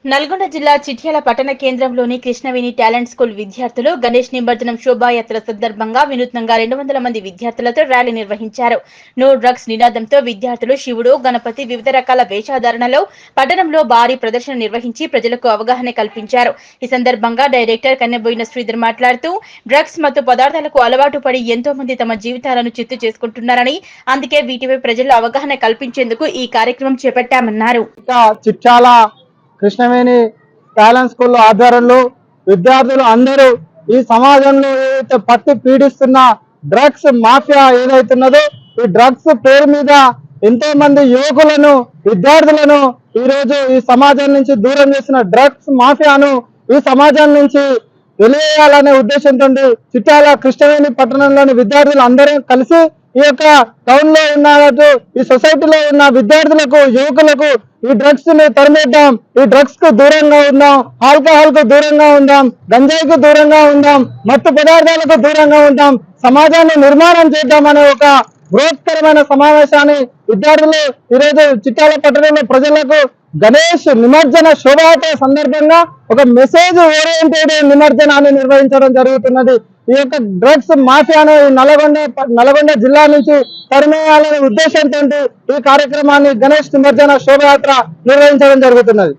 నల్గొండ జిల్లా చిట్యాల పట్టణ కేంద్రంలోని కృష్ణవేణి టాలెంట్ స్కూల్ విద్యార్థులు గణేష్ నిమజ్జనం శోభాయాత్ర సందర్భంగా వినూత్నంగా 200 మంది విద్యార్థులతో ర్యాలీ నిర్వహించారు. నో డ్రగ్స్ నినాదంతో విద్యార్థులు శివుడు, గణపతి వివిధ రకాల వేషధారణలో పట్టణంలో భారీ ప్రదర్శన నిర్వహించి ప్రజలకు అవగాహన కల్పించారు. ఈ సందర్భంగా డైరెక్టర్ కన్నెబోయిన శ్రీధర్ మాట్లాడుతూ డ్రగ్స్ మత్తు పదార్థాలకు అలవాటు పడి ఎంతో మంది తమ జీవితాలను చిత్తు చేసుకుంటున్నారని, అందుకే వీటిపై ప్రజల్లో అవగాహన కల్పించేందుకు ఈ కార్యక్రమం చేపట్టామన్నారు. కృష్ణవేణి టాలెంట్ స్కూల్ ఆధ్వర్యంలో విద్యార్థులు అందరూ ఈ సమాజంలో ఏదైతే పట్టి పీడిస్తున్న డ్రగ్స్ మాఫియా ఏదైతున్నదో ఈ డ్రగ్స్ పేరు మీద ఎంతో మంది యువకులను విద్యార్థులను ఈ రోజు ఈ సమాజం నుంచి దూరం చేసిన డ్రగ్స్ మాఫియాను ఈ సమాజం నుంచి వెలివేయాలనే ఉద్దేశంతో చిట్యాల కృష్ణవేణి పట్టణంలోని విద్యార్థులు అందరూ కలిసి ఈ యొక్క టౌన్ లో ఉన్న ఈ సొసైటీలో ఉన్న విద్యార్థులకు యువకులకు ఈ డ్రగ్స్ ని తరిమేద్దాం, ఈ డ్రగ్స్ కు దూరంగా ఉందాం, ఆల్కహాల్ కు దూరంగా ఉందాం, గంజాయికి దూరంగా ఉందాం, మత్తు పదార్థాలకు దూరంగా ఉందాం, సమాజాన్ని నిర్మాణం చేద్దామనే ఒక బృహత్కరమైన సమావేశాన్ని విద్యార్థులు ఈరోజు చిట్యాల పట్టణంలో ప్రజలకు గణేష్ నిమజ్జన శోభాయాత్ర సందర్భంగా ఒక మెసేజ్ ఓరియంటెడ్ నిమజ్జనాన్ని నిర్వహించడం జరుగుతున్నది. ఈ యొక్క డ్రగ్స్ మాఫియాను నల్గొండ జిల్లా నుంచి తరిమేయాలనే ఉద్దేశంతో ఈ కార్యక్రమాన్ని గణేష్ నిమజ్జన శోభయాత్ర నిర్వహించడం జరుగుతున్నది.